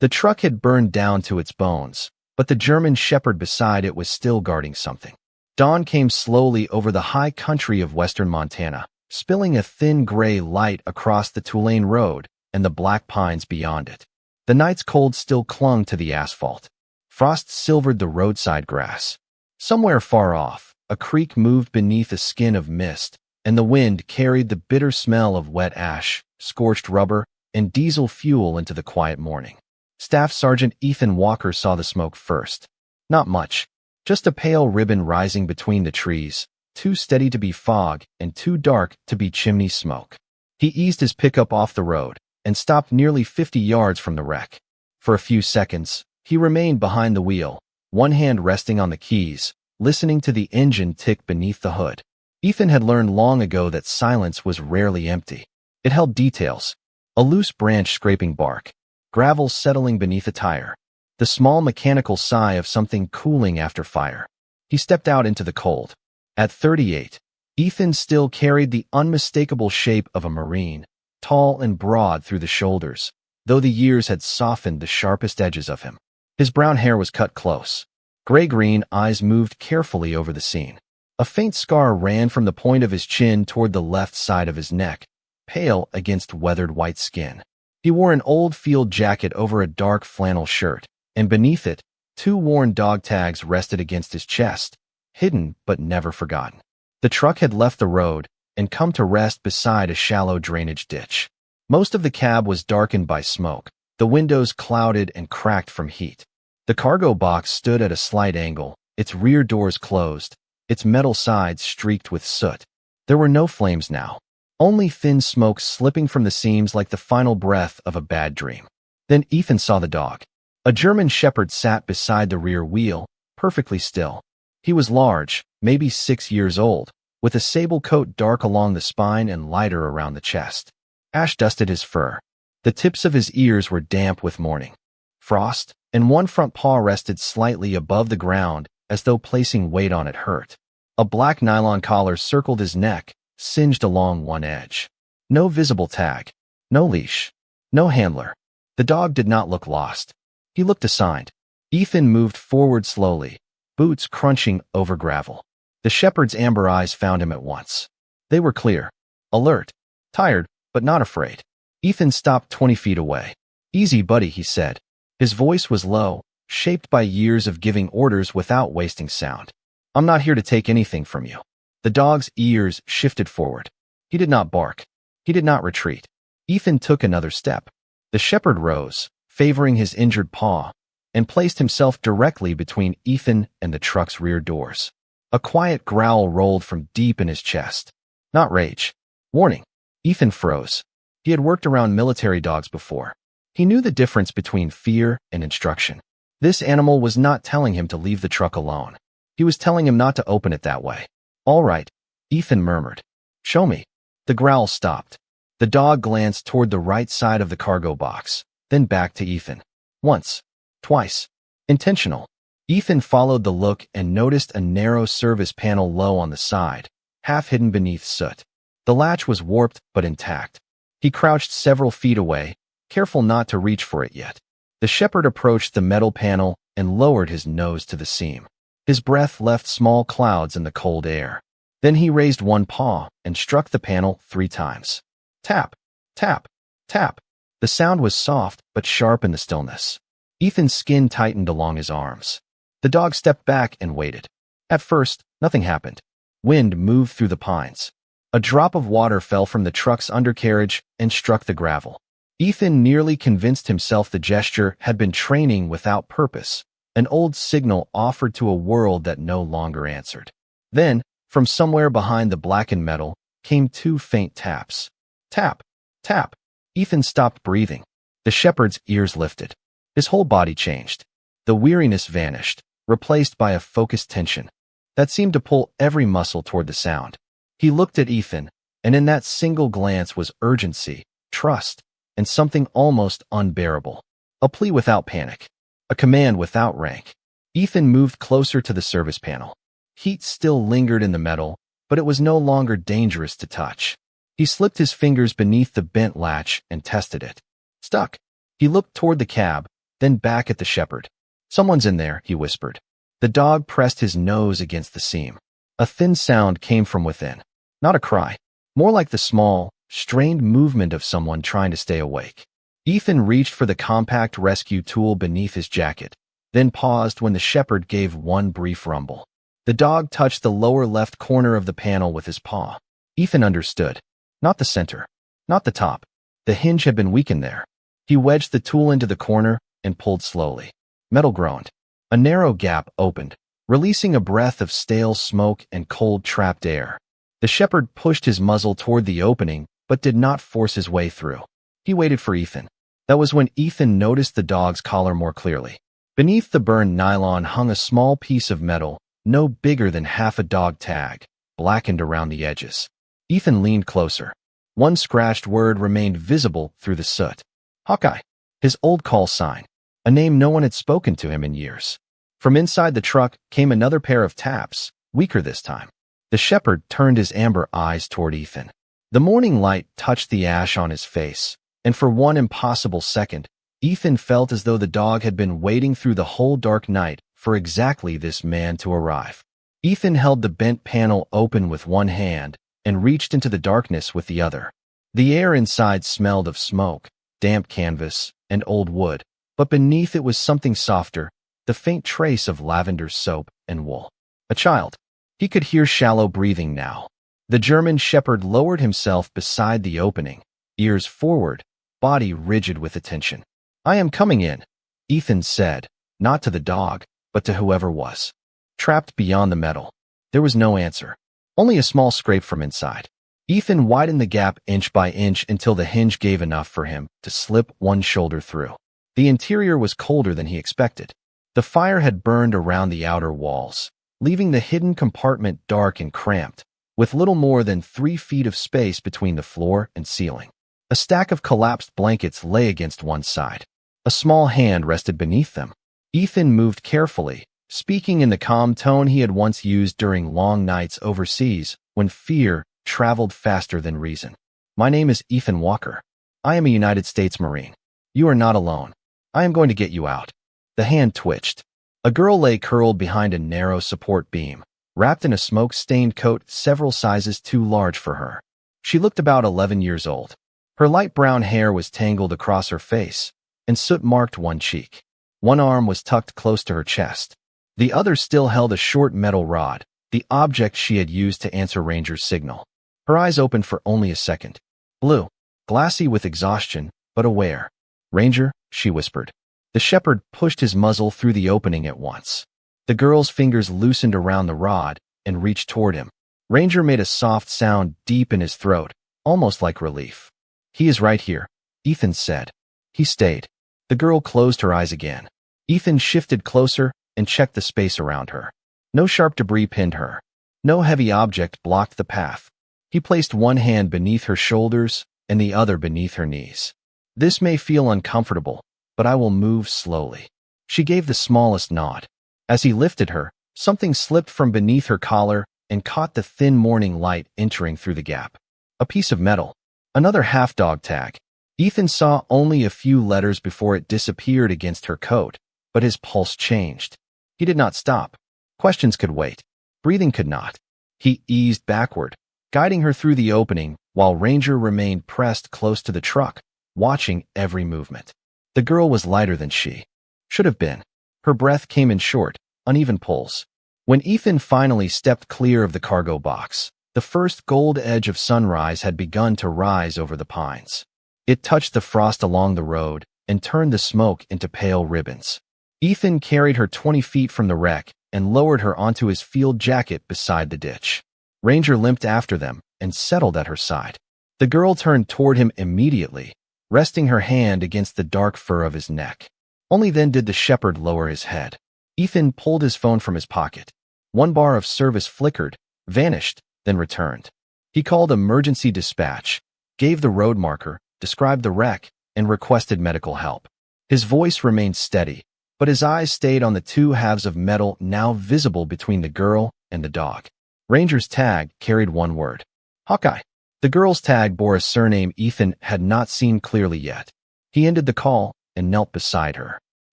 The truck had burned down to its bones, but the German shepherd beside it was still guarding something. Dawn came slowly over the high country of western Montana, spilling a thin gray light across the Tulane Road and the black pines beyond it. The night's cold still clung to the asphalt. Frost silvered the roadside grass. Somewhere far off, a creek moved beneath a skin of mist, and the wind carried the bitter smell of wet ash, scorched rubber, and diesel fuel into the quiet morning. Staff Sergeant Ethan Walker saw the smoke first. Not much, just a pale ribbon rising between the trees, too steady to be fog and too dark to be chimney smoke. He eased his pickup off the road and stopped nearly 50 yards from the wreck. For a few seconds, he remained behind the wheel, one hand resting on the keys, listening to the engine tick beneath the hood. Ethan had learned long ago that silence was rarely empty. It held details: a loose branch scraping bark, gravel settling beneath a tire, the small mechanical sigh of something cooling after fire. He stepped out into the cold. At 38, Ethan still carried the unmistakable shape of a Marine, tall and broad through the shoulders, though the years had softened the sharpest edges of him. His brown hair was cut close. Gray-green eyes moved carefully over the scene. A faint scar ran from the point of his chin toward the left side of his neck, pale against weathered white skin. He wore an old field jacket over a dark flannel shirt, and beneath it, 2 worn dog tags rested against his chest, hidden but never forgotten. The truck had left the road and come to rest beside a shallow drainage ditch. Most of the cab was darkened by smoke, the windows clouded and cracked from heat. The cargo box stood at a slight angle, its rear doors closed, its metal sides streaked with soot. There were no flames now, only thin smoke slipping from the seams like the final breath of a bad dream. Then Ethan saw the dog. A German shepherd sat beside the rear wheel, perfectly still. He was large, maybe 6 years old, with a sable coat dark along the spine and lighter around the chest. Ash dusted his fur. The tips of his ears were damp with morning frost, and one front paw rested slightly above the ground as though placing weight on it hurt. A black nylon collar circled his neck, singed along one edge. No visible tag, no leash, no handler. The dog did not look lost. He looked assigned. Ethan moved forward slowly, boots crunching over gravel. The shepherd's amber eyes found him at once. They were clear, alert, tired, but not afraid. Ethan stopped 20 feet away. "Easy, buddy," he said. His voice was low, shaped by years of giving orders without wasting sound. "I'm not here to take anything from you." The dog's ears shifted forward. He did not bark. He did not retreat. Ethan took another step. The shepherd rose, favoring his injured paw, and placed himself directly between Ethan and the truck's rear doors. A quiet growl rolled from deep in his chest. Not rage. Warning. Ethan froze. He had worked around military dogs before. He knew the difference between fear and instruction. This animal was not telling him to leave the truck alone. He was telling him not to open it that way. "All right," Ethan murmured. "Show me." The growl stopped. The dog glanced toward the right side of the cargo box, then back to Ethan. Once. Twice. Intentional. Ethan followed the look and noticed a narrow service panel low on the side, half hidden beneath soot. The latch was warped but intact. He crouched several feet away, careful not to reach for it yet. The shepherd approached the metal panel and lowered his nose to the seam. His breath left small clouds in the cold air. Then he raised one paw and struck the panel 3 times. Tap, tap, tap. The sound was soft but sharp in the stillness. Ethan's skin tightened along his arms. The dog stepped back and waited. At first, nothing happened. Wind moved through the pines. A drop of water fell from the truck's undercarriage and struck the gravel. Ethan nearly convinced himself the gesture had been training without purpose, an old signal offered to a world that no longer answered. Then, from somewhere behind the blackened metal, came 2 faint taps. Tap, tap. Ethan stopped breathing. The shepherd's ears lifted. His whole body changed. The weariness vanished, replaced by a focused tension that seemed to pull every muscle toward the sound. He looked at Ethan, and in that single glance was urgency, trust, and something almost unbearable. A plea without panic. A command without rank. Ethan moved closer to the service panel. Heat still lingered in the metal, but it was no longer dangerous to touch. He slipped his fingers beneath the bent latch and tested it. Stuck. He looked toward the cab, then back at the shepherd. "Someone's in there," he whispered. The dog pressed his nose against the seam. A thin sound came from within. Not a cry, more like the small, strained movement of someone trying to stay awake. Ethan reached for the compact rescue tool beneath his jacket, then paused when the shepherd gave one brief rumble. The dog touched the lower left corner of the panel with his paw. Ethan understood. Not the center. Not the top. The hinge had been weakened there. He wedged the tool into the corner and pulled slowly. Metal groaned. A narrow gap opened, releasing a breath of stale smoke and cold trapped air. The shepherd pushed his muzzle toward the opening, but did not force his way through. He waited for Ethan. That was when Ethan noticed the dog's collar more clearly. Beneath the burned nylon hung a small piece of metal, no bigger than half a dog tag, blackened around the edges. Ethan leaned closer. One scratched word remained visible through the soot. Hawkeye. His old call sign. A name no one had spoken to him in years. From inside the truck came another pair of taps, weaker this time. The shepherd turned his amber eyes toward Ethan. The morning light touched the ash on his face, and for one impossible second, Ethan felt as though the dog had been waiting through the whole dark night for exactly this man to arrive. Ethan held the bent panel open with one hand and reached into the darkness with the other. The air inside smelled of smoke, damp canvas, and old wood, but beneath it was something softer, the faint trace of lavender soap and wool. A child. He could hear shallow breathing now. The German shepherd lowered himself beside the opening, ears forward, body rigid with attention. "I am coming in," Ethan said, not to the dog, but to whoever was trapped beyond the metal. There was no answer, only a small scrape from inside. Ethan widened the gap inch by inch until the hinge gave enough for him to slip one shoulder through. The interior was colder than he expected. The fire had burned around the outer walls, leaving the hidden compartment dark and cramped, with little more than 3 feet of space between the floor and ceiling. A stack of collapsed blankets lay against one side. A small hand rested beneath them. Ethan moved carefully, speaking in the calm tone he had once used during long nights overseas when fear traveled faster than reason. "My name is Ethan Walker. I am a United States Marine. You are not alone. I am going to get you out." The hand twitched. A girl lay curled behind a narrow support beam, wrapped in a smoke-stained coat several sizes too large for her. She looked about 11 years old. Her light brown hair was tangled across her face, and soot marked one cheek. One arm was tucked close to her chest. The other still held a short metal rod, the object she had used to answer Ranger's signal. Her eyes opened for only a second. Blue, glassy with exhaustion, but aware. "Ranger," she whispered. The shepherd pushed his muzzle through the opening at once. The girl's fingers loosened around the rod and reached toward him. Ranger made a soft sound deep in his throat, almost like relief. "He is right here," Ethan said. He stayed. The girl closed her eyes again. Ethan shifted closer and checked the space around her. No sharp debris pinned her. No heavy object blocked the path. He placed one hand beneath her shoulders and the other beneath her knees. "This may feel uncomfortable, but I will move slowly." She gave the smallest nod. As he lifted her, something slipped from beneath her collar and caught the thin morning light entering through the gap. A piece of metal. Another half-dog tag. Ethan saw only a few letters before it disappeared against her coat, but his pulse changed. He did not stop. Questions could wait. Breathing could not. He eased backward, guiding her through the opening while Ranger remained pressed close to the truck, watching every movement. The girl was lighter than she should have been. Her breath came in short, uneven pulls. When Ethan finally stepped clear of the cargo box, the first gold edge of sunrise had begun to rise over the pines. It touched the frost along the road and turned the smoke into pale ribbons. Ethan carried her 20 feet from the wreck and lowered her onto his field jacket beside the ditch. Ranger limped after them and settled at her side. The girl turned toward him immediately, resting her hand against the dark fur of his neck. Only then did the shepherd lower his head. Ethan pulled his phone from his pocket. One bar of service flickered, vanished, then returned. He called emergency dispatch, gave the road marker, described the wreck, and requested medical help. His voice remained steady, but his eyes stayed on the two halves of metal now visible between the girl and the dog. Ranger's tag carried one word. Hawkeye. The girl's tag bore a surname Ethan had not seen clearly yet. He ended the call and knelt beside her.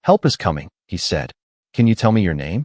Help is coming, he said. Can you tell me your name?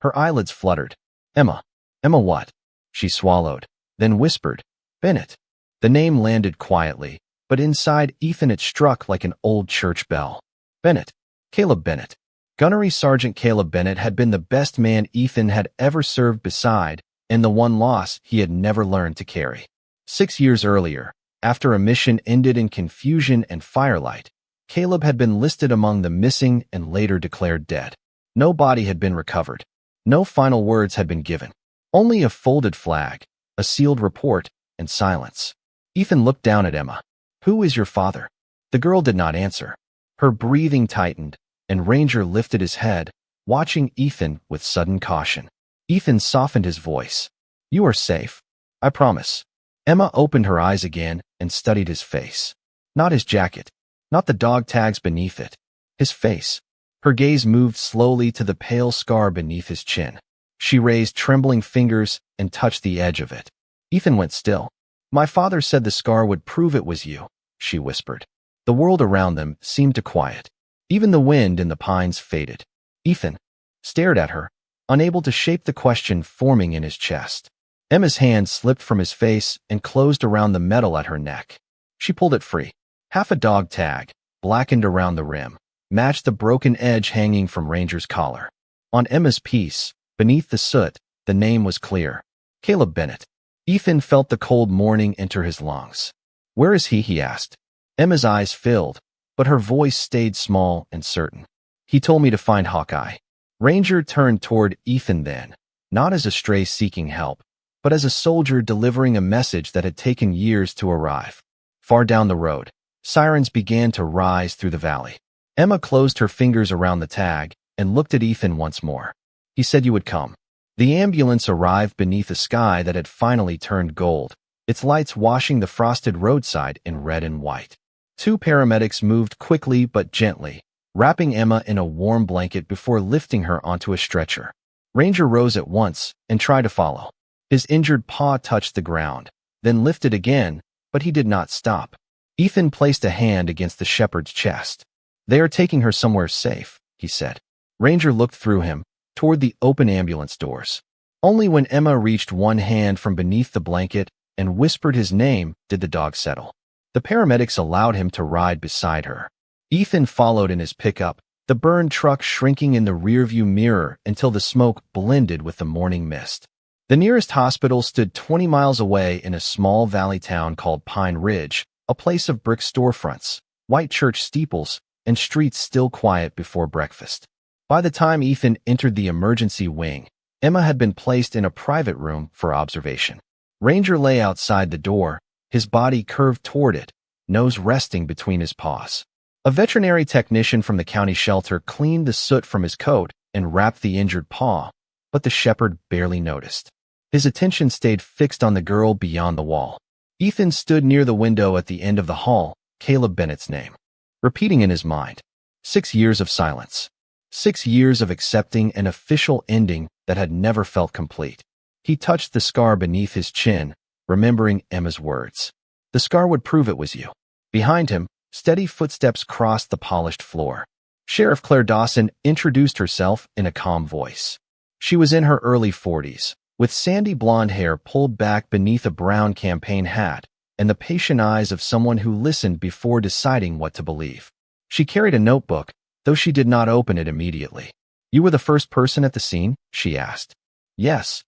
Her eyelids fluttered. Emma. Emma what? She swallowed, then whispered, Bennett. The name landed quietly, but inside Ethan it struck like an old church bell. Bennett. Caleb Bennett. Gunnery Sergeant Caleb Bennett had been the best man Ethan had ever served beside, and the one loss he had never learned to carry. 6 years earlier, after a mission ended in confusion and firelight, Caleb had been listed among the missing and later declared dead. No body had been recovered. No final words had been given. Only a folded flag, a sealed report, and silence. Ethan looked down at Emma. Who is your father? The girl did not answer. Her breathing tightened, and Ranger lifted his head, watching Ethan with sudden caution. Ethan softened his voice. You are safe. I promise. Emma opened her eyes again and studied his face. Not his jacket. Not the dog tags beneath it. His face. Her gaze moved slowly to the pale scar beneath his chin. She raised trembling fingers and touched the edge of it. Ethan went still. My father said the scar would prove it was you, she whispered. The world around them seemed to quiet. Even the wind in the pines faded. Ethan stared at her, unable to shape the question forming in his chest. Emma's hand slipped from his face and closed around the metal at her neck. She pulled it free. Half a dog tag, blackened around the rim, matched the broken edge hanging from Ranger's collar. On Emma's piece, beneath the soot, the name was clear. Caleb Bennett. Ethan felt the cold morning enter his lungs. Where is he? He asked. Emma's eyes filled, but her voice stayed small and certain. He told me to find Hawkeye. Ranger turned toward Ethan then, not as a stray seeking help, but as a soldier delivering a message that had taken years to arrive. Far down the road, sirens began to rise through the valley. Emma closed her fingers around the tag and looked at Ethan once more. He said you would come. The ambulance arrived beneath a sky that had finally turned gold, its lights washing the frosted roadside in red and white. 2 paramedics moved quickly but gently, wrapping Emma in a warm blanket before lifting her onto a stretcher. Ranger rose at once and tried to follow. His injured paw touched the ground, then lifted again, but he did not stop. Ethan placed a hand against the shepherd's chest. They are taking her somewhere safe, he said. Ranger looked through him, toward the open ambulance doors. Only when Emma reached one hand from beneath the blanket and whispered his name did the dog settle. The paramedics allowed him to ride beside her. Ethan followed in his pickup, the burned truck shrinking in the rearview mirror until the smoke blended with the morning mist. The nearest hospital stood 20 miles away in a small valley town called Pine Ridge, a place of brick storefronts, white church steeples, and streets still quiet before breakfast. By the time Ethan entered the emergency wing, Emma had been placed in a private room for observation. Ranger lay outside the door, his body curved toward it, nose resting between his paws. A veterinary technician from the county shelter cleaned the soot from his coat and wrapped the injured paw, but the shepherd barely noticed. His attention stayed fixed on the girl beyond the wall. Ethan stood near the window at the end of the hall, Caleb Bennett's name, repeating in his mind. 6 years of silence. 6 years of accepting an official ending that had never felt complete. He touched the scar beneath his chin, remembering Emma's words. The scar would prove it was you. Behind him, steady footsteps crossed the polished floor. Sheriff Claire Dawson introduced herself in a calm voice. She was in her early 40s, with sandy blonde hair pulled back beneath a brown campaign hat and the patient eyes of someone who listened before deciding what to believe. She carried a notebook, though she did not open it immediately. You were the first person at the scene? She asked. Yes.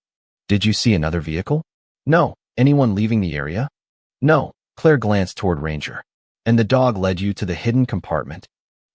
Did you see another vehicle? No. Anyone leaving the area? No. Claire glanced toward Ranger. And the dog led you to the hidden compartment?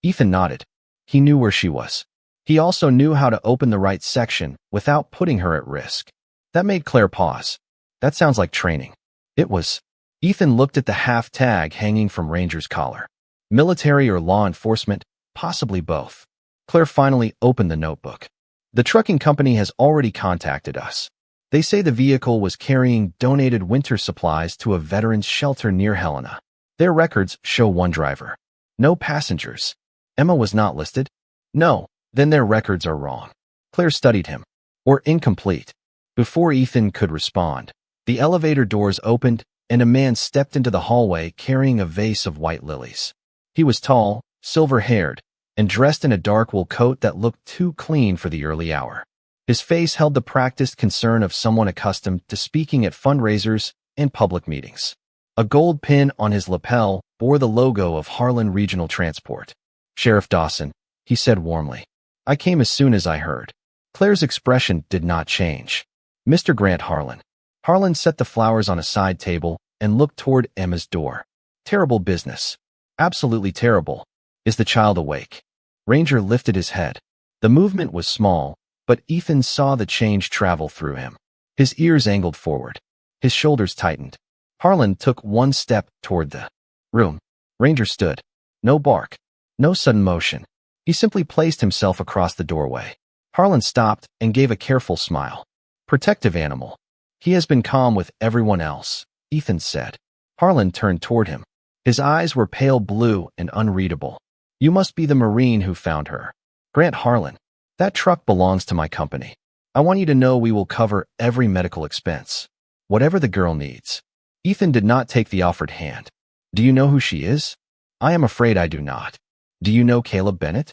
Ethan nodded. He knew where she was. He also knew how to open the right section without putting her at risk. That made Claire pause. That sounds like training. It was. Ethan looked at the half tag hanging from Ranger's collar. Military or law enforcement, possibly both. Claire finally opened the notebook. The trucking company has already contacted us. They say the vehicle was carrying donated winter supplies to a veterans shelter near Helena. Their records show one driver. No passengers. Emma was not listed? No. Then their records are wrong. Claire studied him. Or incomplete. Before Ethan could respond, the elevator doors opened and a man stepped into the hallway carrying a vase of white lilies. He was tall, silver-haired, and dressed in a dark wool coat that looked too clean for the early hour. His face held the practiced concern of someone accustomed to speaking at fundraisers and public meetings. A gold pin on his lapel bore the logo of Harlan Regional Transport. "Sheriff Dawson," he said warmly. "I came as soon as I heard." Claire's expression did not change. "Mr. Grant Harlan." Harlan set the flowers on a side table and looked toward Emma's door. "Terrible business. Absolutely terrible. Is the child awake?" Ranger lifted his head. The movement was small, but Ethan saw the change travel through him. His ears angled forward. His shoulders tightened. Harlan took one step toward the room. Ranger stood. No bark. No sudden motion. He simply placed himself across the doorway. Harlan stopped and gave a careful smile. "Protective animal. He has been calm with everyone else," Ethan said. Harlan turned toward him. His eyes were pale blue and unreadable. "You must be the Marine who found her." "Grant Harlan. That truck belongs to my company. I want you to know we will cover every medical expense. Whatever the girl needs." Ethan did not take the offered hand. "Do you know who she is?" "I am afraid I do not." "Do you know Caleb Bennett?"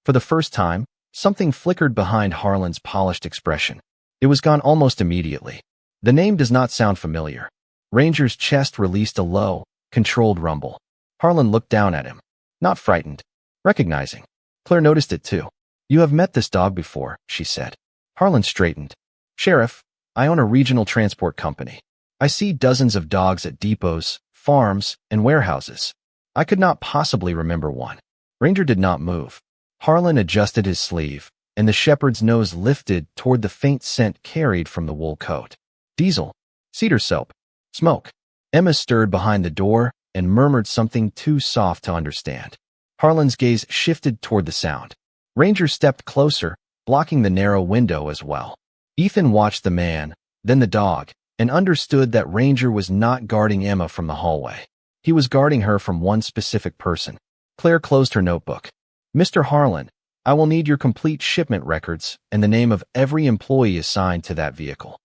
For the first time, something flickered behind Harlan's polished expression. It was gone almost immediately. "The name does not sound familiar." Ranger's chest released a low, controlled rumble. Harlan looked down at him. Not frightened. Recognizing. Claire noticed it too. "You have met this dog before," she said. Harlan straightened. "Sheriff, I own a regional transport company. I see dozens of dogs at depots, farms, and warehouses. I could not possibly remember one." Ranger did not move. Harlan adjusted his sleeve, and the shepherd's nose lifted toward the faint scent carried from the wool coat. "Diesel. Cedar soap. Smoke." Emma stirred behind the door and murmured something too soft to understand. Harlan's gaze shifted toward the sound. Ranger stepped closer, blocking the narrow window as well. Ethan watched the man, then the dog, and understood that Ranger was not guarding Emma from the hallway. He was guarding her from one specific person. Claire closed her notebook. "Mr. Harlan, I will need your complete shipment records and the name of every employee assigned to that vehicle."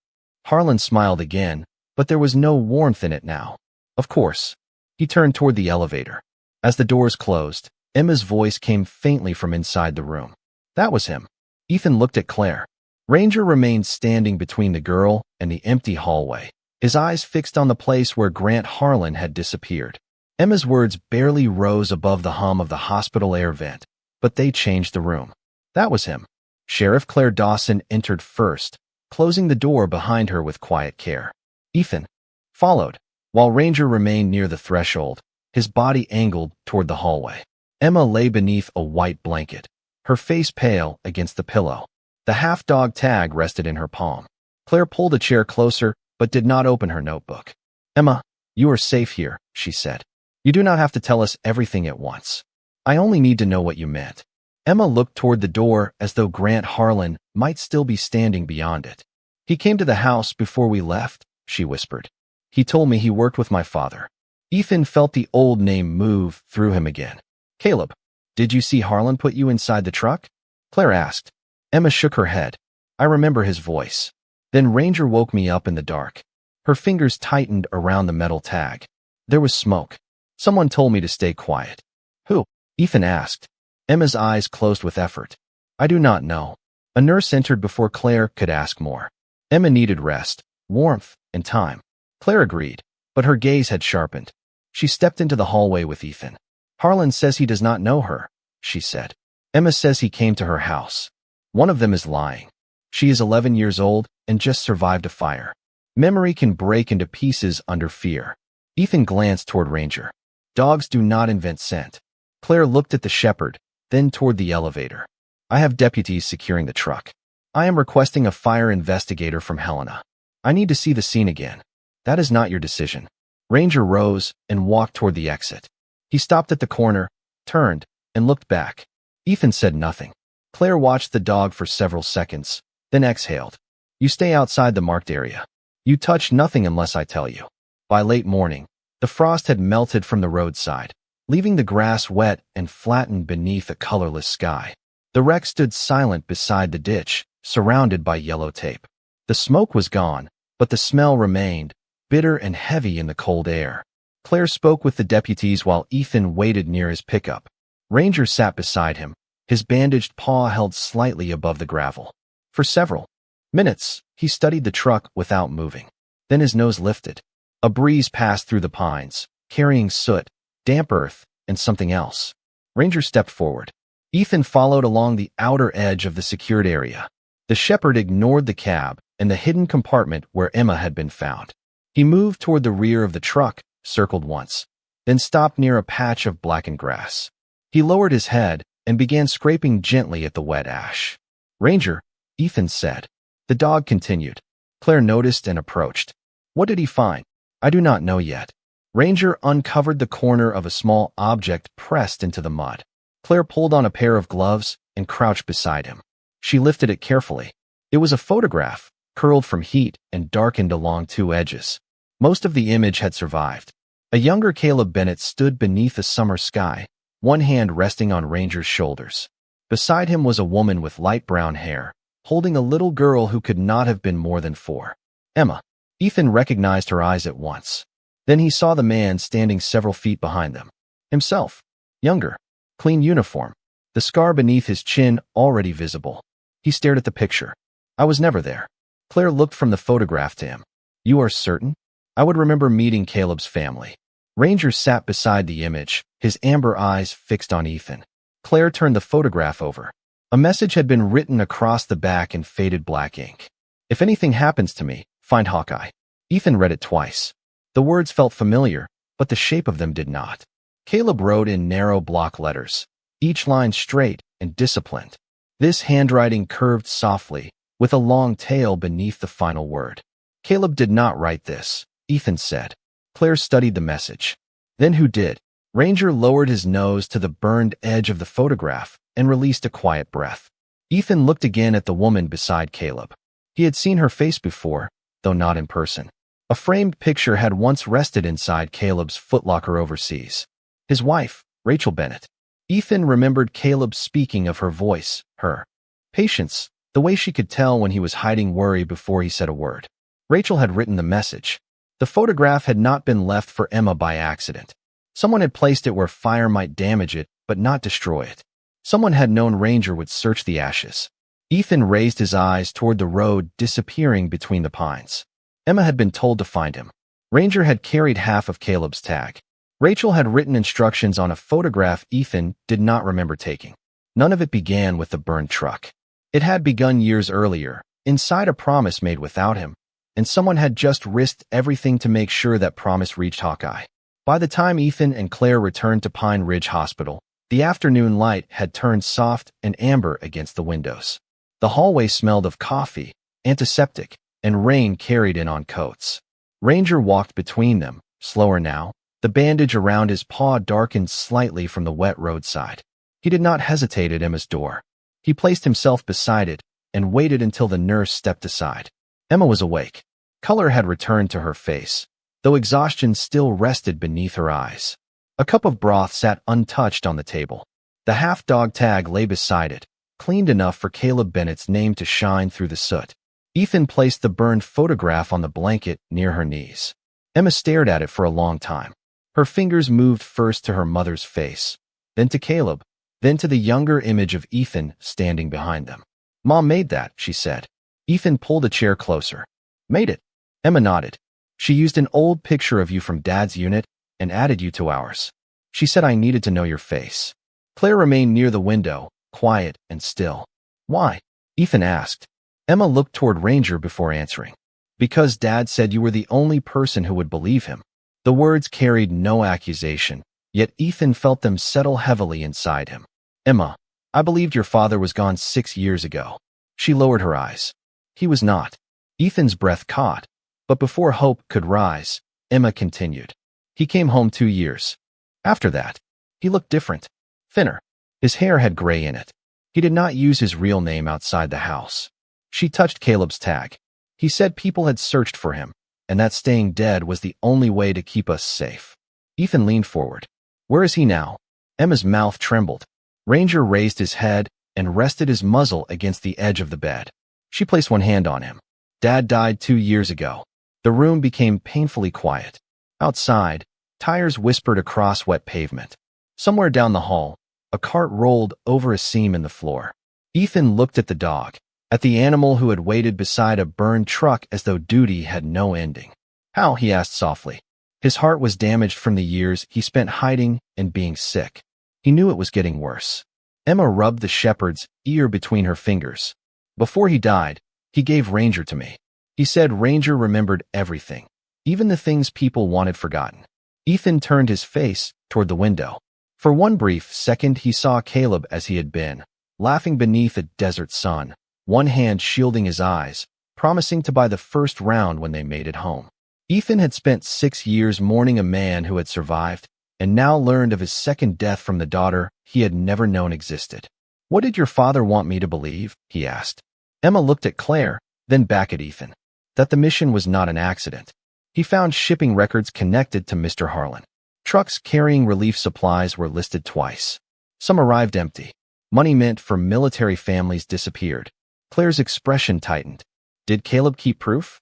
Harlan smiled again, but there was no warmth in it now. "Of course." He turned toward the elevator. As the doors closed, Emma's voice came faintly from inside the room. That was him. Ethan looked at Claire. Ranger remained standing between the girl and the empty hallway, his eyes fixed on the place where Grant Harlan had disappeared. Emma's words barely rose above the hum of the hospital air vent, but they changed the room. That was him. Sheriff Claire Dawson entered first, closing the door behind her with quiet care. Ethan followed, while Ranger remained near the threshold, his body angled toward the hallway. Emma lay beneath a white blanket, her face pale against the pillow. The half-dog tag rested in her palm. Claire pulled a chair closer, but did not open her notebook. "Emma, you are safe here," she said. "You do not have to tell us everything at once. I only need to know what you meant." Emma looked toward the door as though Grant Harlan might still be standing beyond it. "He came to the house before we left," she whispered. "He told me he worked with my father." Ethan felt the old name move through him again. "Caleb, did you see Harlan put you inside the truck?" Claire asked. Emma shook her head. "I remember his voice. Then Ranger woke me up in the dark." Her fingers tightened around the metal tag. There was smoke. "Someone told me to stay quiet." "Who?" Ethan asked. Emma's eyes closed with effort. "I do not know." A nurse entered before Claire could ask more. Emma needed rest, warmth, and time. Claire agreed, but her gaze had sharpened. She stepped into the hallway with Ethan. "Harlan says he does not know her," she said. "Emma says he came to her house. One of them is lying. She is 11 years old and just survived a fire. Memory can break into pieces under fear." Ethan glanced toward Ranger. "Dogs do not invent scent." Claire looked at the shepherd, then toward the elevator. "I have deputies securing the truck. I am requesting a fire investigator from Helena. I need to see the scene again." "That is not your decision." Ranger rose and walked toward the exit. He stopped at the corner, turned, and looked back. Ethan said nothing. Claire watched the dog for several seconds, then exhaled. "You stay outside the marked area. You touch nothing unless I tell you." By late morning, the frost had melted from the roadside, leaving the grass wet and flattened beneath a colorless sky. The wreck stood silent beside the ditch, surrounded by yellow tape. The smoke was gone, but the smell remained, bitter and heavy in the cold air. Claire spoke with the deputies while Ethan waited near his pickup. Ranger sat beside him, his bandaged paw held slightly above the gravel. For several minutes, he studied the truck without moving. Then his nose lifted. A breeze passed through the pines, carrying soot, damp earth, and something else. Ranger stepped forward. Ethan followed along the outer edge of the secured area. The shepherd ignored the cab and the hidden compartment where Emma had been found. He moved toward the rear of the truck, circled once, then stopped near a patch of blackened grass. He lowered his head and began scraping gently at the wet ash. "Ranger," Ethan said. The dog continued. Claire noticed and approached. "What did he find?" "I do not know yet." Ranger uncovered the corner of a small object pressed into the mud. Claire pulled on a pair of gloves and crouched beside him. She lifted it carefully. It was a photograph, curled from heat and darkened along two edges. Most of the image had survived. A younger Caleb Bennett stood beneath a summer sky, one hand resting on Ranger's shoulders. Beside him was a woman with light brown hair, holding a little girl who could not have been more than 4. Emma. Ethan recognized her eyes at once. Then he saw the man standing several feet behind them. Himself. Younger. Clean uniform. The scar beneath his chin already visible. He stared at the picture. "I was never there." Claire looked from the photograph to him. "You are certain?" "I would remember meeting Caleb's family." Ranger sat beside the image, his amber eyes fixed on Ethan. Claire turned the photograph over. A message had been written across the back in faded black ink. "If anything happens to me, find Hawkeye." Ethan read it twice. The words felt familiar, but the shape of them did not. Caleb wrote in narrow block letters, each line straight and disciplined. This handwriting curved softly, with a long tail beneath the final word. "Caleb did not write this," Ethan said. Claire studied the message. "Then who did?" Ranger lowered his nose to the burned edge of the photograph and released a quiet breath. Ethan looked again at the woman beside Caleb. He had seen her face before, though not in person. A framed picture had once rested inside Caleb's footlocker overseas. His wife, Rachel Bennett. Ethan remembered Caleb speaking of her voice, her patience, the way she could tell when he was hiding worry before he said a word. Rachel had written the message. The photograph had not been left for Emma by accident. Someone had placed it where fire might damage it, but not destroy it. Someone had known Ranger would search the ashes. Ethan raised his eyes toward the road disappearing between the pines. Emma had been told to find him. Ranger had carried half of Caleb's tag. Rachel had written instructions on a photograph Ethan did not remember taking. None of it began with the burned truck. It had begun years earlier, inside a promise made without him, and someone had just risked everything to make sure that promise reached Hawkeye. By the time Ethan and Claire returned to Pine Ridge Hospital, the afternoon light had turned soft and amber against the windows. The hallway smelled of coffee, antiseptic, and rain carried in on coats. Ranger walked between them, slower now. The bandage around his paw darkened slightly from the wet roadside. He did not hesitate at Emma's door. He placed himself beside it and waited until the nurse stepped aside. Emma was awake. Color had returned to her face, though exhaustion still rested beneath her eyes. A cup of broth sat untouched on the table. The half-dog tag lay beside it, cleaned enough for Caleb Bennett's name to shine through the soot. Ethan placed the burned photograph on the blanket near her knees. Emma stared at it for a long time. Her fingers moved first to her mother's face, then to Caleb, then to the younger image of Ethan standing behind them. "Mom made that," she said. Ethan pulled a chair closer. "Made it?" Emma nodded. "She used an old picture of you from Dad's unit and added you to ours. She said I needed to know your face." Claire remained near the window, quiet and still. "Why?" Ethan asked. Emma looked toward Ranger before answering. "Because Dad said you were the only person who would believe him." The words carried no accusation, yet Ethan felt them settle heavily inside him. "Emma, I believed your father was gone 6 years ago." She lowered her eyes. "He was not." Ethan's breath caught, but before hope could rise, Emma continued. "He came home 2 years. After that, he looked different, thinner. His hair had gray in it. He did not use his real name outside the house." She touched Caleb's tag. "He said people had searched for him, and that staying dead was the only way to keep us safe." Ethan leaned forward. "Where is he now?" Emma's mouth trembled. Ranger raised his head and rested his muzzle against the edge of the bed. She placed one hand on him. "Dad died 2 years ago." The room became painfully quiet. Outside, tires whispered across wet pavement. Somewhere down the hall, a cart rolled over a seam in the floor. Ethan looked at the dog, at the animal who had waited beside a burned truck as though duty had no ending. How? He asked softly. His heart was damaged from the years he spent hiding and being sick. He knew it was getting worse. Emma rubbed the shepherd's ear between her fingers. Before he died, he gave Ranger to me. He said Ranger remembered everything, even the things people wanted forgotten. Ethan turned his face toward the window. For one brief second he saw Caleb as he had been, laughing beneath a desert sun, one hand shielding his eyes, promising to buy the first round when they made it home. Ethan had spent 6 years mourning a man who had survived, and now learned of his second death from the daughter he had never known existed. What did your father want me to believe? He asked. Emma looked at Claire, then back at Ethan. That the mission was not an accident. He found shipping records connected to Mr. Harlan. Trucks carrying relief supplies were listed twice. Some arrived empty. Money meant for military families disappeared. Claire's expression tightened. Did Caleb keep proof?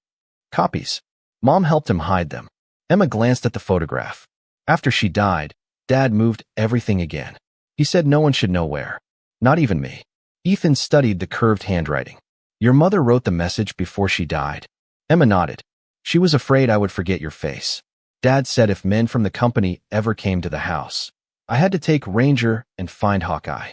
Copies. Mom helped him hide them. Emma glanced at the photograph. After she died, Dad moved everything again. He said no one should know where. Not even me. Ethan studied the curved handwriting. Your mother wrote the message before she died. Emma nodded. She was afraid I would forget your face. Dad said if men from the company ever came to the house, I had to take Ranger and find Hawkeye.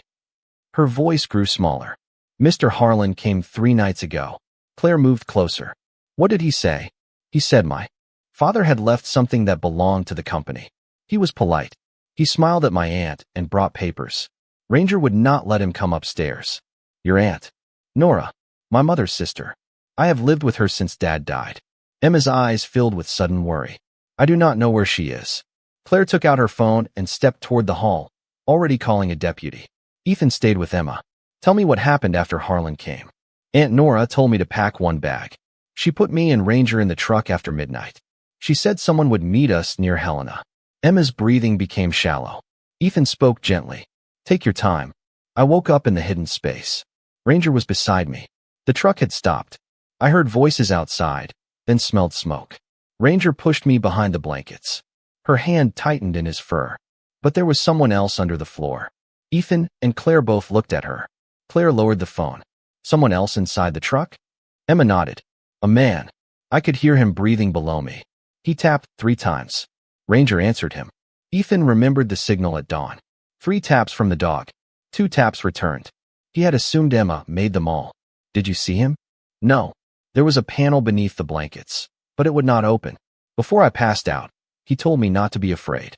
Her voice grew smaller. Mr. Harlan came 3 nights ago. Claire moved closer. What did he say? He said my father had left something that belonged to the company. He was polite. He smiled at my aunt and brought papers. Ranger would not let him come upstairs. Your aunt? Nora, my mother's sister. I have lived with her since Dad died. Emma's eyes filled with sudden worry. I do not know where she is. Claire took out her phone and stepped toward the hall, already calling a deputy. Ethan stayed with Emma. Tell me what happened after Harlan came. Aunt Nora told me to pack one bag. She put me and Ranger in the truck after midnight. She said someone would meet us near Helena. Emma's breathing became shallow. Ethan spoke gently. Take your time. I woke up in the hidden space. Ranger was beside me. The truck had stopped. I heard voices outside, then smelled smoke. Ranger pushed me behind the blankets. Her hand tightened in his fur. But there was someone else under the floor. Ethan and Claire both looked at her. Claire lowered the phone. Someone else inside the truck? Emma nodded. A man. I could hear him breathing below me. He tapped 3 times. Ranger answered him. Ethan remembered the signal at dawn. 3 taps from the dog. 2 taps returned. He had assumed Emma made them all. Did you see him? No. There was a panel beneath the blankets, but it would not open. Before I passed out, he told me not to be afraid.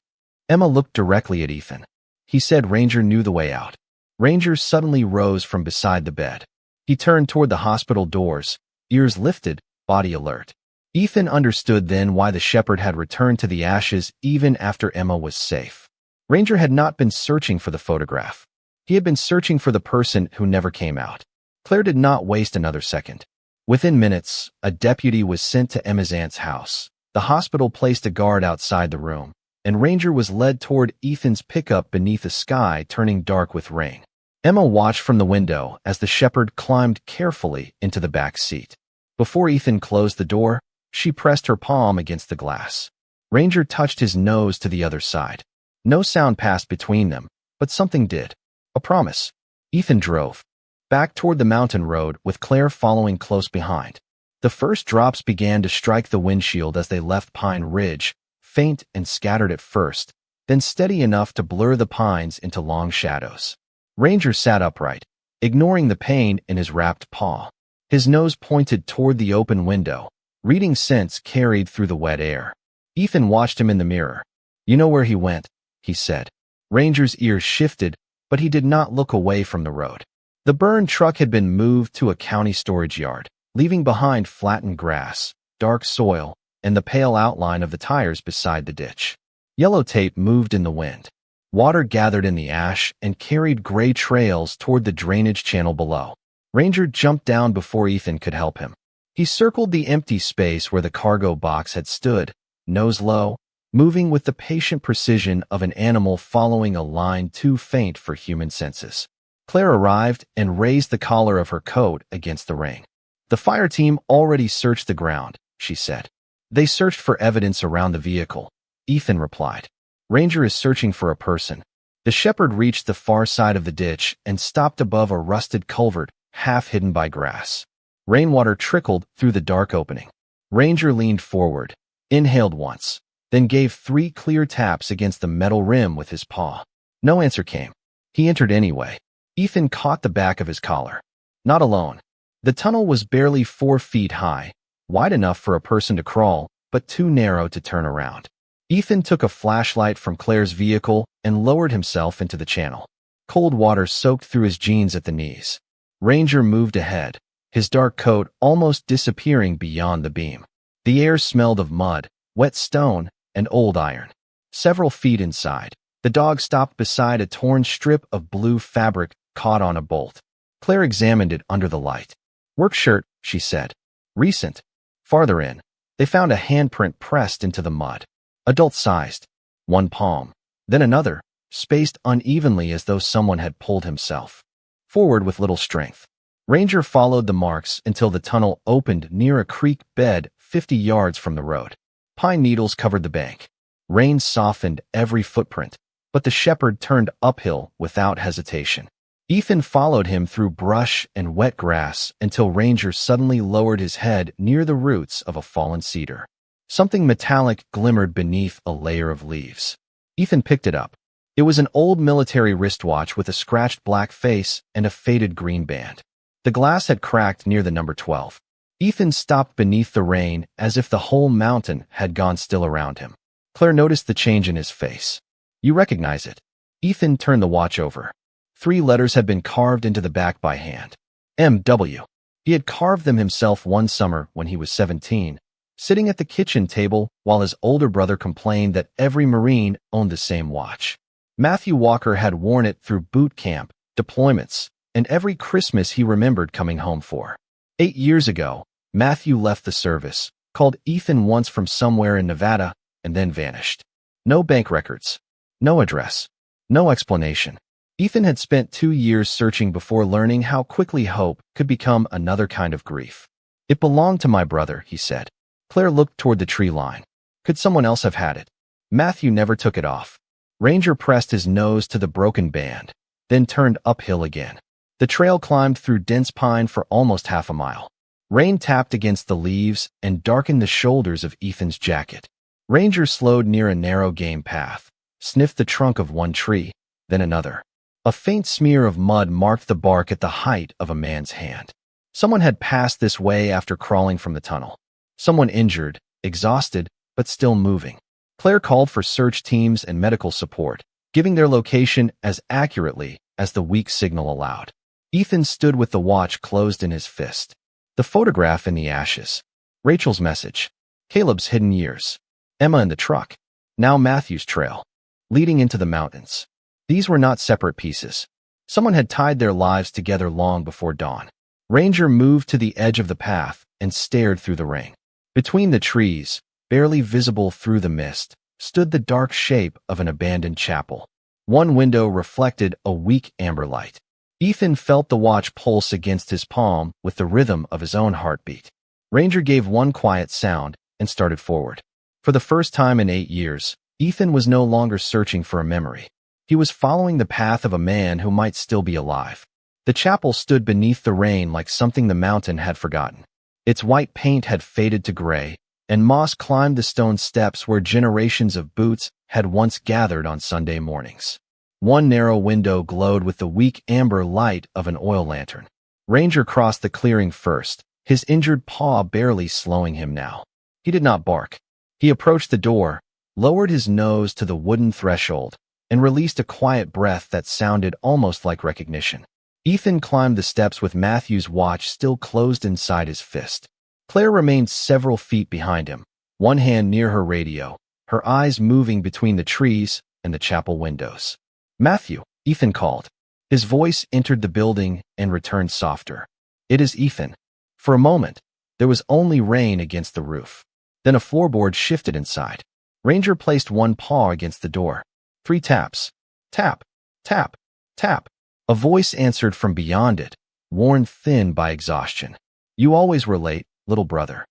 Emma looked directly at Ethan. He said Ranger knew the way out. Ranger suddenly rose from beside the bed. He turned toward the hospital doors, ears lifted, body alert. Ethan understood then why the shepherd had returned to the ashes even after Emma was safe. Ranger had not been searching for the photograph. He had been searching for the person who never came out. Claire did not waste another second. Within minutes, a deputy was sent to Emma's aunt's house. The hospital placed a guard outside the room, and Ranger was led toward Ethan's pickup beneath a sky turning dark with rain. Emma watched from the window as the shepherd climbed carefully into the back seat. Before Ethan closed the door, she pressed her palm against the glass. Ranger touched his nose to the other side. No sound passed between them, but something did. A promise. Ethan drove back toward the mountain road with Claire following close behind. The first drops began to strike the windshield as they left Pine Ridge, faint and scattered at first, then steady enough to blur the pines into long shadows. Ranger sat upright, ignoring the pain in his wrapped paw. His nose pointed toward the open window, reading scents carried through the wet air. Ethan watched him in the mirror. You know where he went, he said. Ranger's ears shifted, but he did not look away from the road. The burned truck had been moved to a county storage yard, leaving behind flattened grass, dark soil, and the pale outline of the tires beside the ditch. Yellow tape moved in the wind. Water gathered in the ash and carried gray trails toward the drainage channel below. Ranger jumped down before Ethan could help him. He circled the empty space where the cargo box had stood, nose low, moving with the patient precision of an animal following a line too faint for human senses. Claire arrived and raised the collar of her coat against the rain. The fire team already searched the ground, she said. They searched for evidence around the vehicle, Ethan replied. Ranger is searching for a person. The shepherd reached the far side of the ditch and stopped above a rusted culvert, half hidden by grass. Rainwater trickled through the dark opening. Ranger leaned forward, inhaled once, then gave 3 clear taps against the metal rim with his paw. No answer came. He entered anyway. Ethan caught the back of his collar. Not alone. The tunnel was barely 4 feet high, wide enough for a person to crawl, but too narrow to turn around. Ethan took a flashlight from Claire's vehicle and lowered himself into the channel. Cold water soaked through his jeans at the knees. Ranger moved ahead, his dark coat almost disappearing beyond the beam. The air smelled of mud, wet stone, and old iron. Several feet inside, the dog stopped beside a torn strip of blue fabric caught on a bolt. Claire examined it under the light. "Work shirt," she said. "Recent." Farther in, they found a handprint pressed into the mud. Adult-sized. 1 palm. Then another, spaced unevenly as though someone had pulled himself forward with little strength. Ranger followed the marks until the tunnel opened near a creek bed 50 yards from the road. Pine needles covered the bank. Rain softened every footprint, but the shepherd turned uphill without hesitation. Ethan followed him through brush and wet grass until Ranger suddenly lowered his head near the roots of a fallen cedar. Something metallic glimmered beneath a layer of leaves. Ethan picked it up. It was an old military wristwatch with a scratched black face and a faded green band. The glass had cracked near the number 12. Ethan stopped beneath the rain as if the whole mountain had gone still around him. Claire noticed the change in his face. "You recognize it?" Ethan turned the watch over. 3 letters had been carved into the back by hand. M.W. He had carved them himself one summer when he was 17, sitting at the kitchen table while his older brother complained that every Marine owned the same watch. Matthew Walker had worn it through boot camp, deployments, and every Christmas he remembered coming home for. 8 years ago, Matthew left the service, called Ethan once from somewhere in Nevada, and then vanished. No bank records, no address, no explanation. Ethan had spent 2 years searching before learning how quickly hope could become another kind of grief. "It belonged to my brother," he said. Claire looked toward the tree line. Could someone else have had it? Matthew never took it off. Ranger pressed his nose to the broken band, then turned uphill again. The trail climbed through dense pine for almost half a mile. Rain tapped against the leaves and darkened the shoulders of Ethan's jacket. Ranger slowed near a narrow game path, sniffed the trunk of one tree, then another. A faint smear of mud marked the bark at the height of a man's hand. Someone had passed this way after crawling from the tunnel. Someone injured, exhausted, but still moving. Claire called for search teams and medical support, giving their location as accurately as the weak signal allowed. Ethan stood with the watch closed in his fist. The photograph in the ashes. Rachel's message. Caleb's hidden years. Emma in the truck. Now Matthew's trail, leading into the mountains. These were not separate pieces. Someone had tied their lives together long before dawn. Ranger moved to the edge of the path and stared through the rain. Between the trees, barely visible through the mist, stood the dark shape of an abandoned chapel. One window reflected a weak amber light. Ethan felt the watch pulse against his palm with the rhythm of his own heartbeat. Ranger gave one quiet sound and started forward. For the first time in 8 years, Ethan was no longer searching for a memory. He was following the path of a man who might still be alive. The chapel stood beneath the rain like something the mountain had forgotten. Its white paint had faded to gray, and moss climbed the stone steps where generations of boots had once gathered on Sunday mornings. One narrow window glowed with the weak amber light of an oil lantern. Ranger crossed the clearing first, his injured paw barely slowing him now. He did not bark. He approached the door, lowered his nose to the wooden threshold, and released a quiet breath that sounded almost like recognition. Ethan climbed the steps with Matthew's watch still closed inside his fist. Claire remained several feet behind him, one hand near her radio, her eyes moving between the trees and the chapel windows. "Matthew," Ethan called. His voice entered the building and returned softer. "It is Ethan." For a moment, there was only rain against the roof. Then a floorboard shifted inside. Ranger placed one paw against the door. 3 taps. Tap, tap, tap. A voice answered from beyond it, worn thin by exhaustion. "You always were late, little brother."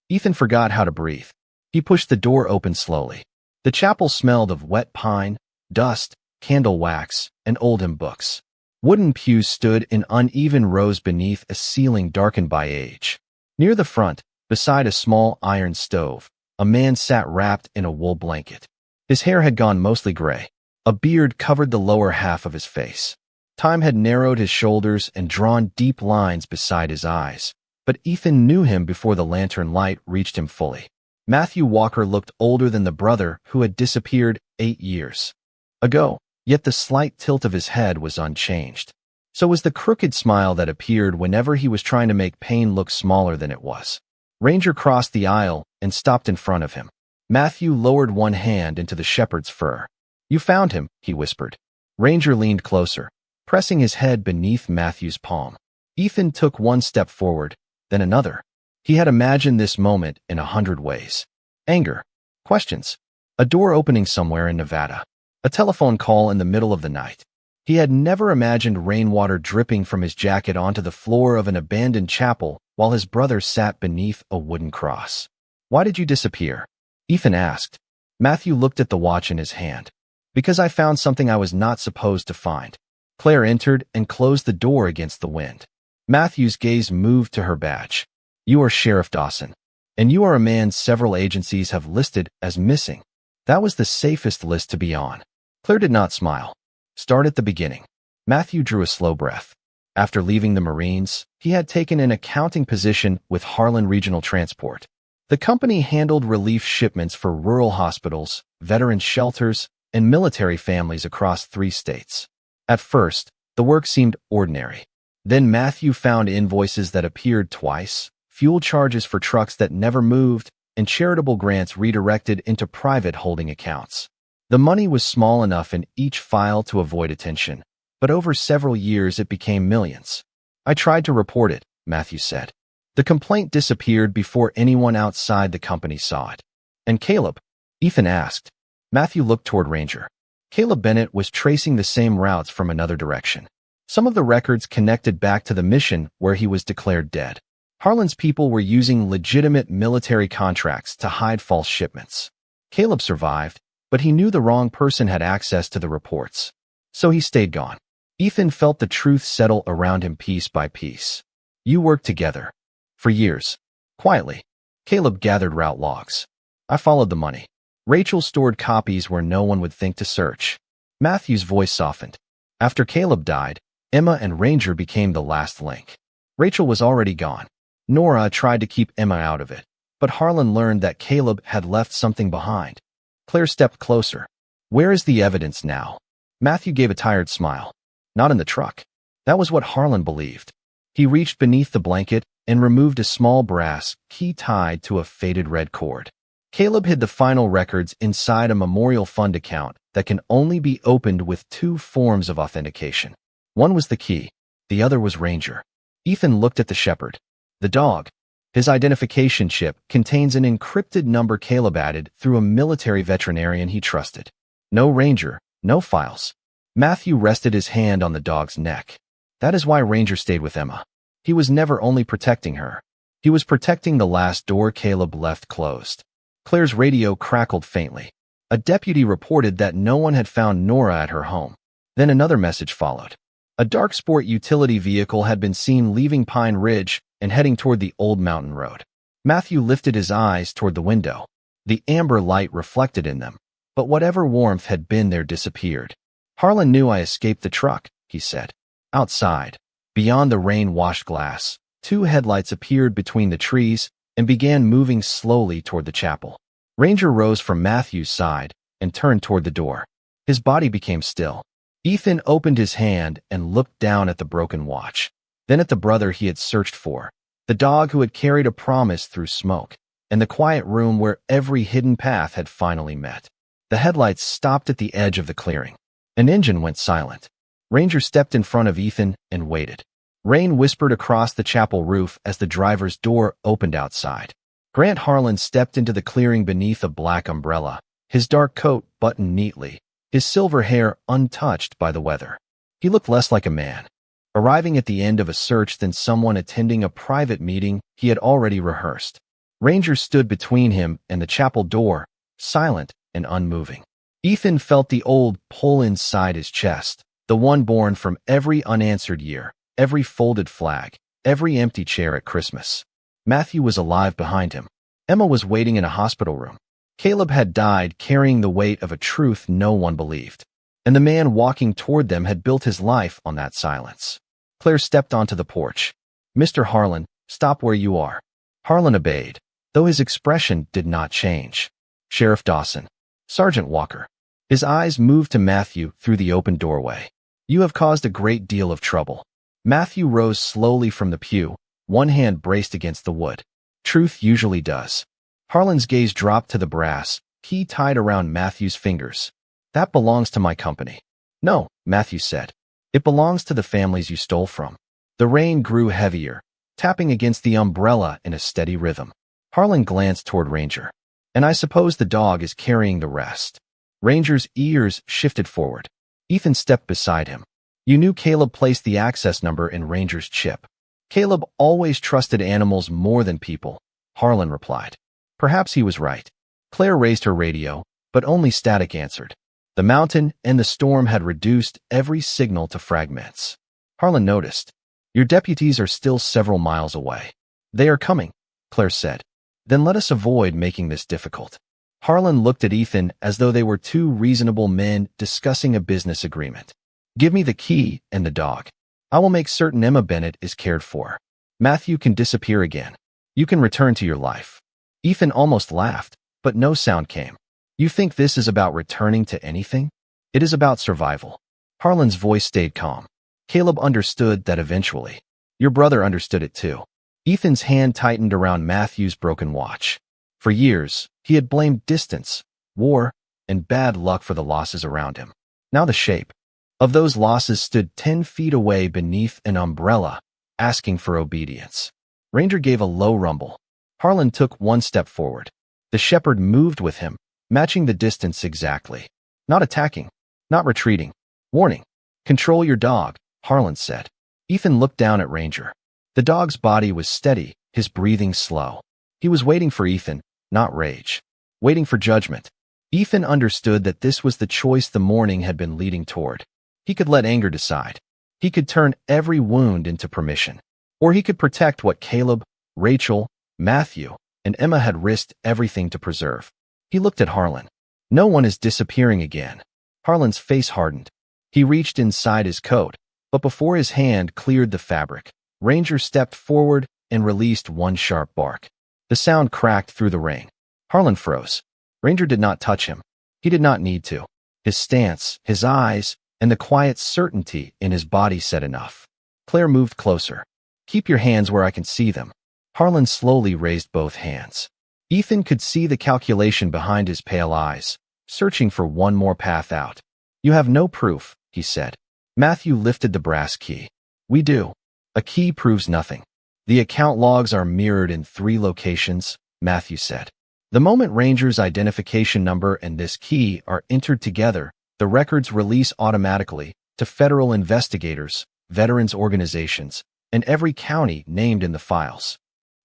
Ethan forgot how to breathe. He pushed the door open slowly. The chapel smelled of wet pine, dust, candle wax, and old hymn books. Wooden pews stood in uneven rows beneath a ceiling darkened by age. Near the front, beside a small iron stove, a man sat wrapped in a wool blanket. His hair had gone mostly gray. A beard covered the lower half of his face. Time had narrowed his shoulders and drawn deep lines beside his eyes, but Ethan knew him before the lantern light reached him fully. Matthew Walker looked older than the brother who had disappeared 8 years ago, yet the slight tilt of his head was unchanged. So was the crooked smile that appeared whenever he was trying to make pain look smaller than it was. Ranger crossed the aisle and stopped in front of him. Matthew lowered one hand into the shepherd's fur. "You found him," he whispered. Ranger leaned closer, pressing his head beneath Matthew's palm. Ethan took one step forward, then another. He had imagined this moment in 100 ways. Anger, questions, a door opening somewhere in Nevada, a telephone call in the middle of the night. He had never imagined rainwater dripping from his jacket onto the floor of an abandoned chapel while his brother sat beneath a wooden cross. "Why did you disappear?" Ethan asked. Matthew looked at the watch in his hand. "Because I found something I was not supposed to find." Claire entered and closed the door against the wind. Matthew's gaze moved to her badge. "You are Sheriff Dawson, and you are a man several agencies have listed as missing." That was the safest list to be on. Claire did not smile. "Start at the beginning." Matthew drew a slow breath. After leaving the Marines, he had taken an accounting position with Harlan Regional Transport. The company handled relief shipments for rural hospitals, veteran shelters, and military families across 3 states. At first, the work seemed ordinary. Then Matthew found invoices that appeared twice, fuel charges for trucks that never moved, and charitable grants redirected into private holding accounts. The money was small enough in each file to avoid attention, but over several years it became millions. "I tried to report it," Matthew said. "The complaint disappeared before anyone outside the company saw it." "And Caleb?" Ethan asked. Matthew looked toward Ranger. Caleb Bennett was tracing the same routes from another direction. Some of the records connected back to the mission where he was declared dead. Harlan's people were using legitimate military contracts to hide false shipments. Caleb survived, but he knew the wrong person had access to the reports. So he stayed gone. Ethan felt the truth settle around him piece by piece. "You worked together. For years. Quietly." Caleb gathered route logs. "I followed the money. Rachel stored copies where no one would think to search." Matthew's voice softened. After Caleb died, Emma and Ranger became the last link. Rachel was already gone. Nora tried to keep Emma out of it, but Harlan learned that Caleb had left something behind. Claire stepped closer. "Where is the evidence now?" Matthew gave a tired smile. "Not in the truck." That was what Harlan believed. He reached beneath the blanket and removed a small brass key tied to a faded red cord. Caleb hid the final records inside a memorial fund account that can only be opened with 2 forms of authentication. One was the key, the other was Ranger. Ethan looked at the shepherd. The dog. His identification chip contains an encrypted number Caleb added through a military veterinarian he trusted. No Ranger, no files. Matthew rested his hand on the dog's neck. That is why Ranger stayed with Emma. He was never only protecting her. He was protecting the last door Caleb left closed. Claire's radio crackled faintly. A deputy reported that no one had found Nora at her home. Then another message followed. A dark sport utility vehicle had been seen leaving Pine Ridge and heading toward the old mountain road. Matthew lifted his eyes toward the window. The amber light reflected in them, but whatever warmth had been there disappeared. "Harlan knew I escaped the truck," he said. Outside, beyond the rain-washed glass, 2 headlights appeared between the trees and began moving slowly toward the chapel. Ranger rose from Matthew's side and turned toward the door. His body became still. Ethan opened his hand and looked down at the broken watch, then at the brother he had searched for, the dog who had carried a promise through smoke, and the quiet room where every hidden path had finally met. The headlights stopped at the edge of the clearing. An engine went silent. Ranger stepped in front of Ethan and waited. Rain whispered across the chapel roof as the driver's door opened outside. Grant Harlan stepped into the clearing beneath a black umbrella, his dark coat buttoned neatly, his silver hair untouched by the weather. He looked less like a man, arriving at the end of a search than someone attending a private meeting he had already rehearsed. Ranger stood between him and the chapel door, silent and unmoving. Ethan felt the old pull inside his chest, the one born from every unanswered year, every folded flag, every empty chair at Christmas. Matthew was alive behind him. Emma was waiting in a hospital room. Caleb had died carrying the weight of a truth no one believed. And the man walking toward them had built his life on that silence. Claire stepped onto the porch. "Mr. Harlan, stop where you are." Harlan obeyed, though his expression did not change. "Sheriff Dawson." "Sergeant Walker." His eyes moved to Matthew through the open doorway. "You have caused a great deal of trouble." Matthew rose slowly from the pew, one hand braced against the wood. "Truth usually does." Harlan's gaze dropped to the brass, key tied around Matthew's fingers. "That belongs to my company." "No," Matthew said. "It belongs to the families you stole from." The rain grew heavier, tapping against the umbrella in a steady rhythm. Harlan glanced toward Ranger. "And I suppose the dog is carrying the rest." Ranger's ears shifted forward. Ethan stepped beside him. "You knew Caleb placed the access number in Ranger's chip." "Caleb always trusted animals more than people," Harlan replied. Perhaps he was right. Claire raised her radio, but only static answered. The mountain and the storm had reduced every signal to fragments. Harlan noticed. "Your deputies are still several miles away." "They are coming," Claire said. "Then let us avoid making this difficult." Harlan looked at Ethan as though they were two reasonable men discussing a business agreement. "Give me the key and the dog. I will make certain Emma Bennett is cared for. Matthew can disappear again. You can return to your life." Ethan almost laughed, but no sound came. "You think this is about returning to anything? It is about survival." Harlan's voice stayed calm. "Caleb understood that eventually. Your brother understood it too." Ethan's hand tightened around Matthew's broken watch. For years, he had blamed distance, war, and bad luck for the losses around him. Now the shape of those losses stood 10 feet away beneath an umbrella, asking for obedience. Ranger gave a low rumble. Harlan took one step forward. The shepherd moved with him, matching the distance exactly. Not attacking, not retreating. "Warning. Control your dog," Harlan said. Ethan looked down at Ranger. The dog's body was steady, his breathing slow. He was waiting for Ethan, not rage. Waiting for judgment. Ethan understood that this was the choice the morning had been leading toward. He could let anger decide. He could turn every wound into permission. Or he could protect what Caleb, Rachel, Matthew, and Emma had risked everything to preserve. He looked at Harlan. "No one is disappearing again." Harlan's face hardened. He reached inside his coat, but before his hand cleared the fabric, Ranger stepped forward and released one sharp bark. The sound cracked through the rain. Harlan froze. Ranger did not touch him. He did not need to. His stance, his eyes, and the quiet certainty in his body said enough. Claire moved closer. "Keep your hands where I can see them." Harlan slowly raised both hands. Ethan could see the calculation behind his pale eyes, searching for one more path out. "You have no proof," he said. Matthew lifted the brass key. "We do. A key proves nothing. The account logs are mirrored in 3 locations," Matthew said. "The moment Ranger's identification number and this key are entered together, the records release automatically to federal investigators, veterans organizations, and every county named in the files."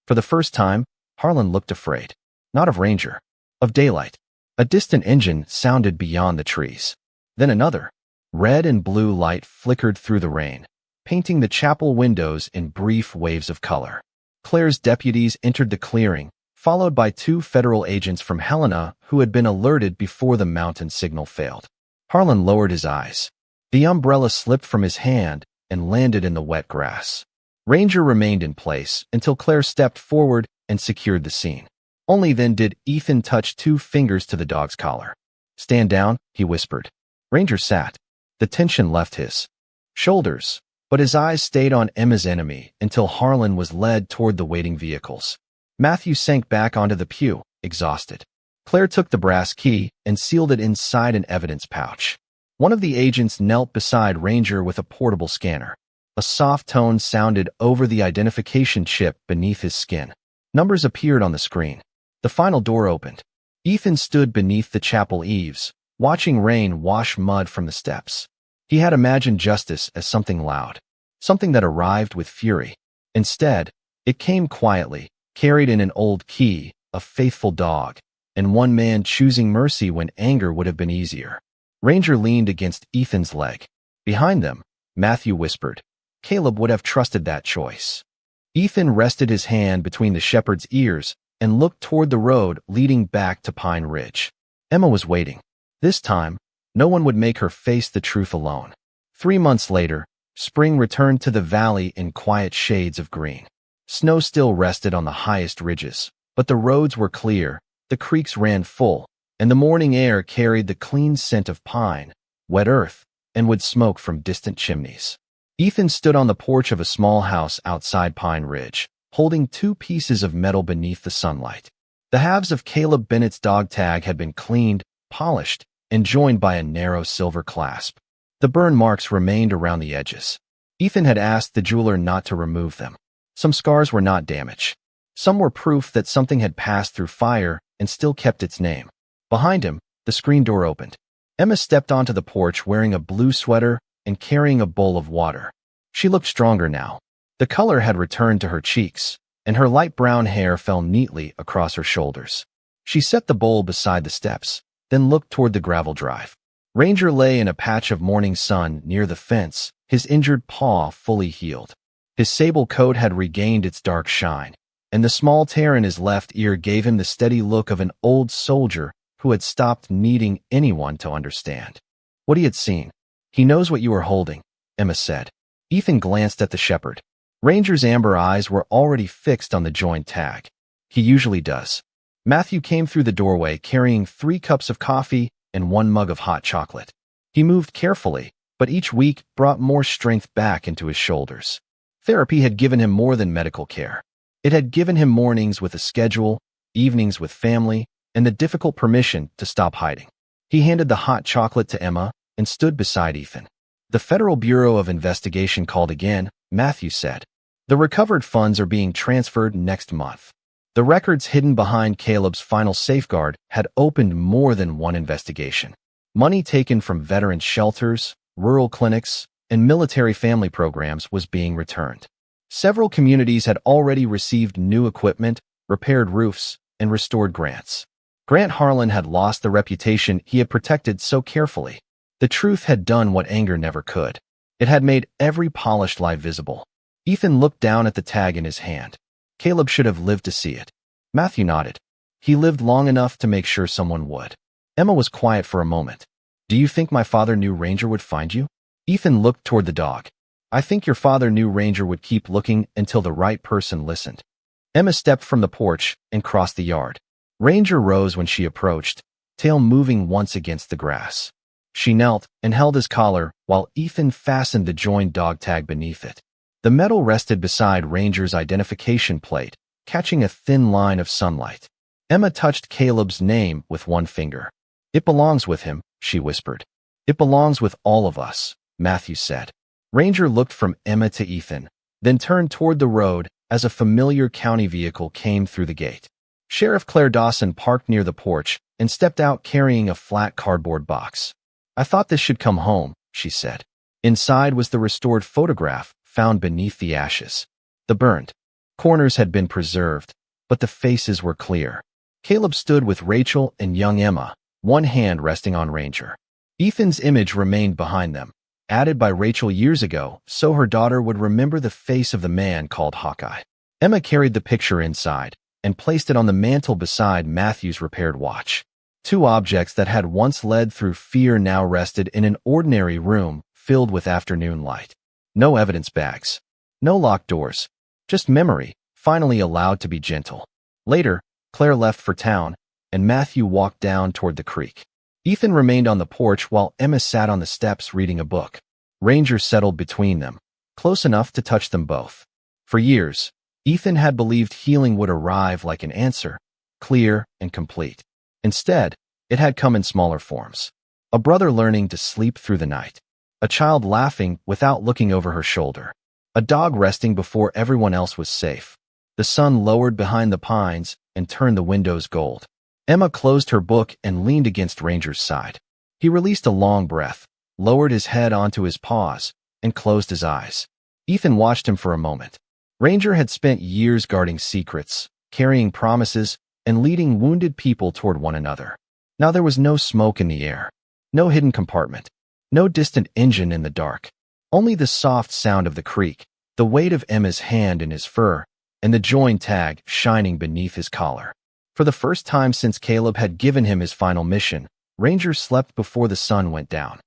For the first time, Harlan looked afraid. Not of Ranger. Of daylight. A distant engine sounded beyond the trees. Then another. Red and blue light flickered through the rain, painting the chapel windows in brief waves of color. Claire's deputies entered the clearing, followed by 2 federal agents from Helena who had been alerted before the mountain signal failed. Harlan lowered his eyes. The umbrella slipped from his hand and landed in the wet grass. Ranger remained in place until Claire stepped forward and secured the scene. Only then did Ethan touch 2 fingers to the dog's collar. "Stand down," he whispered. Ranger sat. The tension left his shoulders, but his eyes stayed on Emma's enemy until Harlan was led toward the waiting vehicles. Matthew sank back onto the pew, exhausted. Claire took the brass key and sealed it inside an evidence pouch. One of the agents knelt beside Ranger with a portable scanner. A soft tone sounded over the identification chip beneath his skin. Numbers appeared on the screen. The final door opened. Ethan stood beneath the chapel eaves, watching rain wash mud from the steps. He had imagined justice as something loud, something that arrived with fury. Instead, it came quietly, carried in an old key, a faithful dog, and one man choosing mercy when anger would have been easier. Ranger leaned against Ethan's leg. Behind them, Matthew whispered, "Caleb would have trusted that choice." Ethan rested his hand between the shepherd's ears and looked toward the road leading back to Pine Ridge. Emma was waiting. This time, no one would make her face the truth alone. 3 months later, spring returned to the valley in quiet shades of green. Snow still rested on the highest ridges, but the roads were clear, the creeks ran full, and the morning air carried the clean scent of pine, wet earth, and wood smoke from distant chimneys. Ethan stood on the porch of a small house outside Pine Ridge, holding 2 pieces of metal beneath the sunlight. The halves of Caleb Bennett's dog tag had been cleaned, polished, and joined by a narrow silver clasp. The burn marks remained around the edges. Ethan had asked the jeweler not to remove them. Some scars were not damage. Some were proof that something had passed through fire and still kept its name. Behind him, the screen door opened. Emma stepped onto the porch wearing a blue sweater and carrying a bowl of water. She looked stronger now. The color had returned to her cheeks, and her light brown hair fell neatly across her shoulders. She set the bowl beside the steps, then looked toward the gravel drive. Ranger lay in a patch of morning sun near the fence, his injured paw fully healed. His sable coat had regained its dark shine, and the small tear in his left ear gave him the steady look of an old soldier who had stopped needing anyone to understand what he had seen. "He knows what you are holding," Emma said. Ethan glanced at the shepherd. Ranger's amber eyes were already fixed on the joined tag. "He usually does." Matthew came through the doorway carrying 3 cups of coffee and 1 mug of hot chocolate. He moved carefully, but each week brought more strength back into his shoulders. Therapy had given him more than medical care. It had given him mornings with a schedule, evenings with family, and the difficult permission to stop hiding. He handed the hot chocolate to Emma and stood beside Ethan. "The Federal Bureau of Investigation called again," Matthew said. "The recovered funds are being transferred next month." The records hidden behind Caleb's final safeguard had opened more than one investigation. Money taken from veteran shelters, rural clinics, and military family programs was being returned. Several communities had already received new equipment, repaired roofs, and restored grants. Grant Harlan had lost the reputation he had protected so carefully. The truth had done what anger never could. It had made every polished lie visible. Ethan looked down at the tag in his hand. Caleb should have lived to see it. Matthew nodded. He lived long enough to make sure someone would. Emma was quiet for a moment. "Do you think my father knew Ranger would find you?" Ethan looked toward the dog. "I think your father knew Ranger would keep looking until the right person listened." Emma stepped from the porch and crossed the yard. Ranger rose when she approached, tail moving once against the grass. She knelt and held his collar while Ethan fastened the joined dog tag beneath it. The metal rested beside Ranger's identification plate, catching a thin line of sunlight. Emma touched Caleb's name with one finger. "It belongs with him," she whispered. "It belongs with all of us," Matthew said. Ranger looked from Emma to Ethan, then turned toward the road as a familiar county vehicle came through the gate. Sheriff Claire Dawson parked near the porch and stepped out carrying a flat cardboard box. "I thought this should come home," she said. Inside was the restored photograph found beneath the ashes. The burned corners had been preserved, but the faces were clear. Caleb stood with Rachel and young Emma, one hand resting on Ranger. Ethan's image remained behind them, added by Rachel years ago so her daughter would remember the face of the man called Hawkeye. Emma carried the picture inside and placed it on the mantel beside Matthew's repaired watch. 2 objects that had once led through fear now rested in an ordinary room filled with afternoon light. No evidence bags. No locked doors. Just memory, finally allowed to be gentle. Later, Claire left for town, and Matthew walked down toward the creek. Ethan remained on the porch while Emma sat on the steps reading a book. Ranger settled between them, close enough to touch them both. For years, Ethan had believed healing would arrive like an answer, clear and complete. Instead, it had come in smaller forms. A brother learning to sleep through the night. A child laughing without looking over her shoulder. A dog resting before everyone else was safe. The sun lowered behind the pines and turned the windows gold. Emma closed her book and leaned against Ranger's side. He released a long breath, lowered his head onto his paws, and closed his eyes. Ethan watched him for a moment. Ranger had spent years guarding secrets, carrying promises, and leading wounded people toward one another. Now there was no smoke in the air, no hidden compartment, no distant engine in the dark. Only the soft sound of the creak, the weight of Emma's hand in his fur, and the join tag shining beneath his collar. For the first time since Caleb had given him his final mission, Ranger slept before the sun went down.